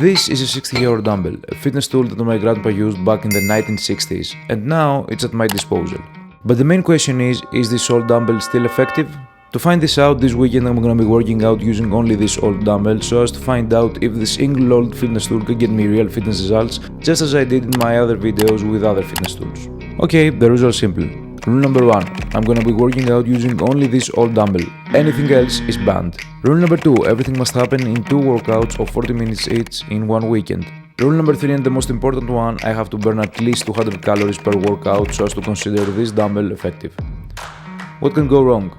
This is a 60-year-old dumbbell, a fitness tool that my grandpa used back in the 1960s, and now it's at my disposal. But the main question is this old dumbbell still effective? To find this out, this weekend I'm gonna be working out using only this old dumbbell so as to find out if this single old fitness tool can get me real fitness results, just as I did in my other videos with other fitness tools. Okay, the rules are simple. Rule number 1. I'm gonna be working out using only this old dumbbell. Anything else is banned. Rule number 2. Everything must happen in 2 workouts of 40 minutes each in one weekend. Rule number 3, and the most important one, I have to burn at least 200 calories per workout so as to consider this dumbbell effective. What can go wrong?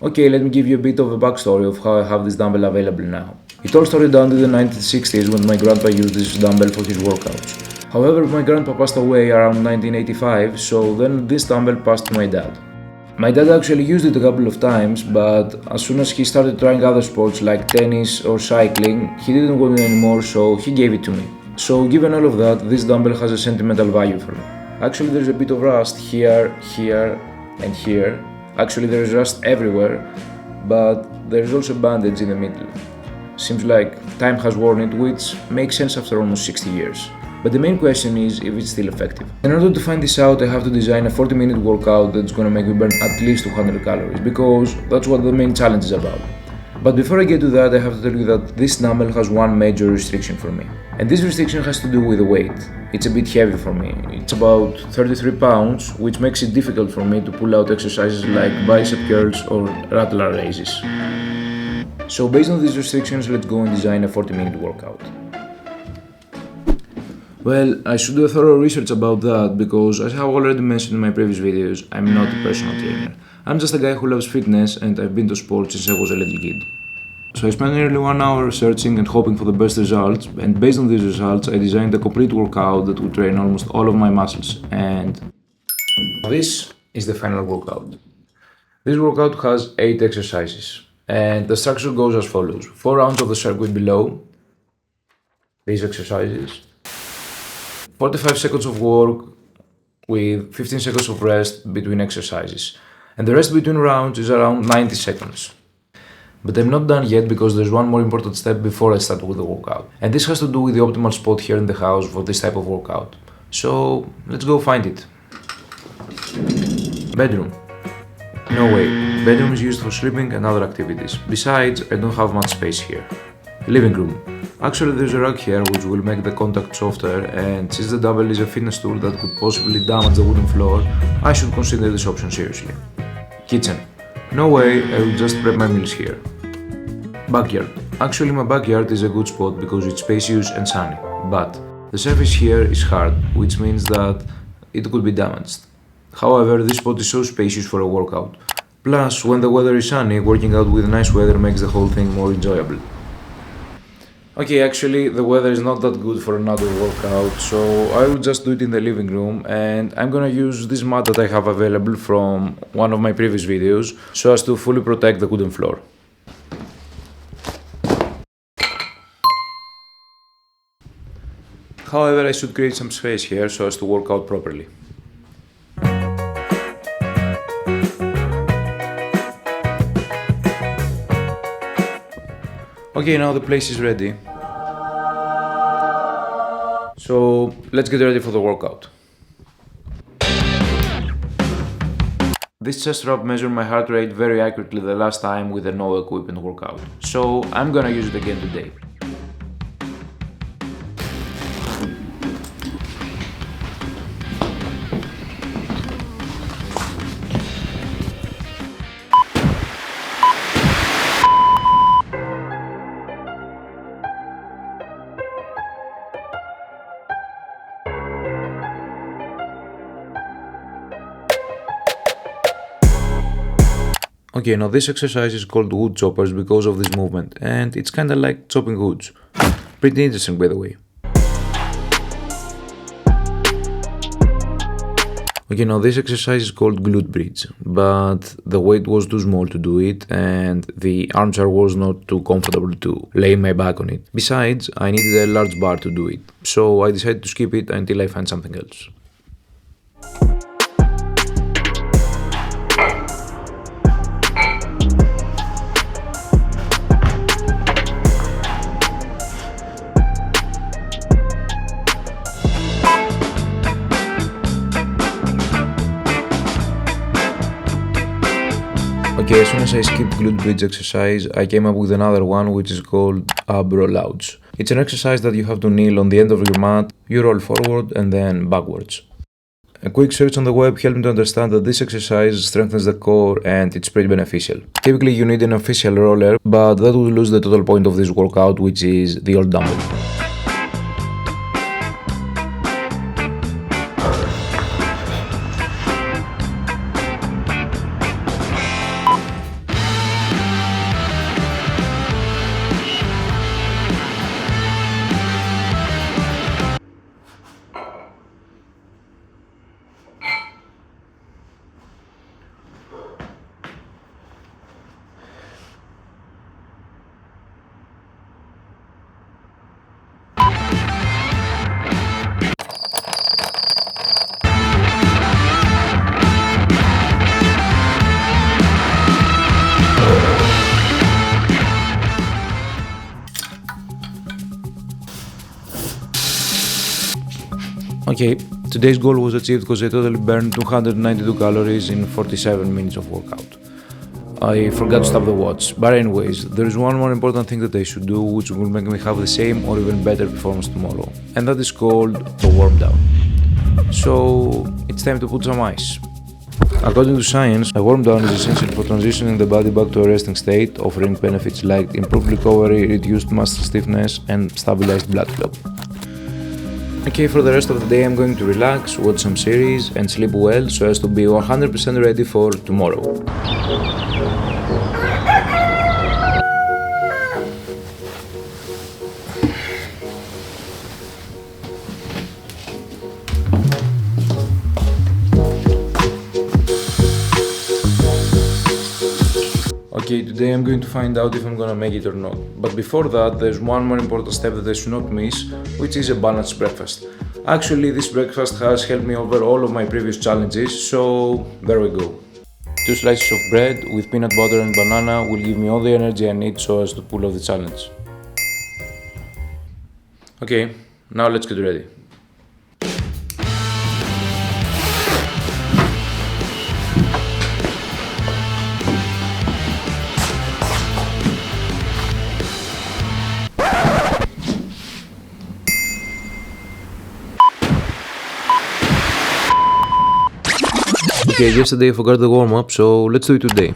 Okay, let me give you a bit of a backstory of how I have this dumbbell available now. It all started down in the 1960s when my grandpa used this dumbbell for his workouts. However, my grandpa passed away around 1985, so then this dumbbell passed to my dad. My dad actually used it a couple of times, but as soon as he started trying other sports like tennis or cycling, he didn't want it anymore, so he gave it to me. So given all of that, this dumbbell has a sentimental value for me. Actually, there's a bit of rust here, here, and here. Actually, there's rust everywhere, but there's also a bandage in the middle. Seems like time has worn it, which makes sense after almost 60 years. But the main question is if it's still effective. In order to find this out, I have to design a 40-minute workout that's gonna make me burn at least 200 calories, because that's what the main challenge is about. But before I get to that, I have to tell you that this dumbbell has one major restriction for me. And this restriction has to do with the weight. It's a bit heavy for me. It's about 33 pounds, which makes it difficult for me to pull out exercises like bicep curls or rattler raises. So based on these restrictions, let's go and design a 40-minute workout. Well, I should do a thorough research about that because, as I have already mentioned in my previous videos, I'm not a personal trainer. I'm just a guy who loves fitness and I've been to sports since I was a little kid. So I spent nearly 1 hour researching and hoping for the best results, and based on these results I designed a complete workout that would train almost all of my muscles, and this is the final workout. This workout has 8 exercises, and the structure goes as follows. 4 rounds of the circuit below, these exercises, 45 seconds of work with 15 seconds of rest between exercises, and the rest between rounds is around 90 seconds. But I'm not done yet because there's one more important step before I start with the workout, and this has to do with the optimal spot here in the house for this type of workout. So let's go find it. Bedroom. No way, bedroom is used for sleeping and other activities. Besides, I don't have much space here. Living room. Actually, there's a rug here which will make the contact softer, and since the dumbbell is a fitness tool that could possibly damage the wooden floor, I should consider this option seriously. Kitchen. No way, I will just prep my meals here. Backyard. Actually, my backyard is a good spot because it's spacious and sunny, but the surface here is hard, which means that it could be damaged. However, this spot is so spacious for a workout. Plus, when the weather is sunny, working out with nice weather makes the whole thing more enjoyable. Okay, actually, the weather is not that good for another workout, so I will just do it in the living room, and I'm gonna use this mat that I have available from one of my previous videos so as to fully protect the wooden floor. However, I should create some space here so as to work out properly. Okay, now the place is ready. So let's get ready for the workout. This chest strap measured my heart rate very accurately the last time with a no equipment workout, so I'm gonna use it again today. Okay, now this exercise is called wood choppers because of this movement, and it's kinda like chopping woods. Pretty interesting, by the way. Okay, now this exercise is called glute bridge, but the weight was too small to do it, and the armchair was not too comfortable to lay my back on it. Besides, I needed a large bar to do it, so I decided to skip it until I find something else. Okay, as soon as I skipped glute bridge exercise, I came up with another one which is called ab rollouts. It's an exercise that you have to kneel on the end of your mat, you roll forward and then backwards. A quick search on the web helped me to understand that this exercise strengthens the core and it's pretty beneficial. Typically you need an official roller, but that would lose the total point of this workout, which is the old dumbbell. Okay, today's goal was achieved because I totally burned 292 calories in 47 minutes of workout. I forgot to stop the watch, but anyways, there is one more important thing that I should do which will make me have the same or even better performance tomorrow, and that is called the warm down. So, it's time to put some ice. According to science, a warm down is essential for transitioning the body back to a resting state, offering benefits like improved recovery, reduced muscle stiffness, and stabilized blood flow. Okay, for the rest of the day I'm going to relax, watch some series and sleep well so as to be 100% ready for tomorrow. Okay, today I'm going to find out if I'm gonna make it or not. But before that, there's one more important step that I should not miss, which is a balanced breakfast. Actually, this breakfast has helped me over all of my previous challenges, so there we go. 2 slices of bread with peanut butter and banana will give me all the energy I need so as to pull off the challenge. Okay, now let's get ready. Okay, yesterday I forgot the warm-up, so let's do it today.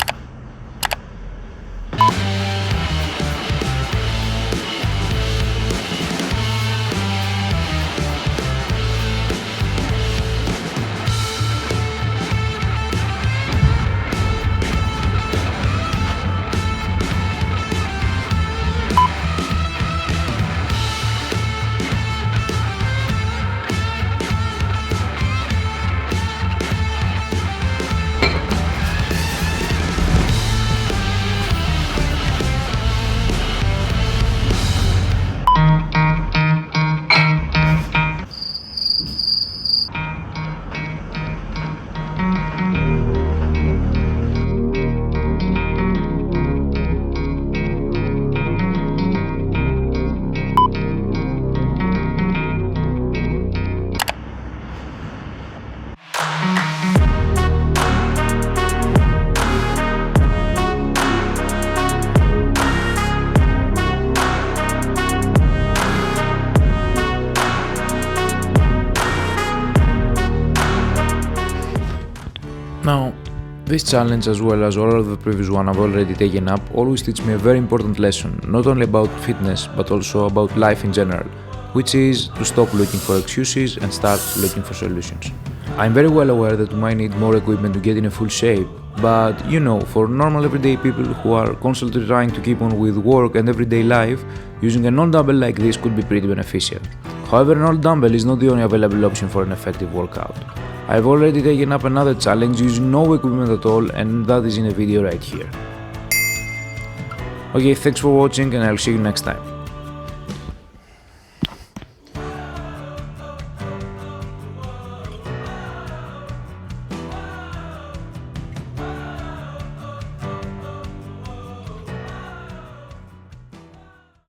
Now, this challenge as well as all of the previous one I've already taken up always teach me a very important lesson, not only about fitness but also about life in general, which is to stop looking for excuses and start looking for solutions. I'm very well aware that we might need more equipment to get in a full shape, but you know, for normal everyday people who are constantly trying to keep on with work and everyday life, using a non-dumbbell like this could be pretty beneficial. However, an old dumbbell is not the only available option for an effective workout. I've already taken up another challenge using no equipment at all, and that is in a video right here. Okay, thanks for watching and I'll see you next time.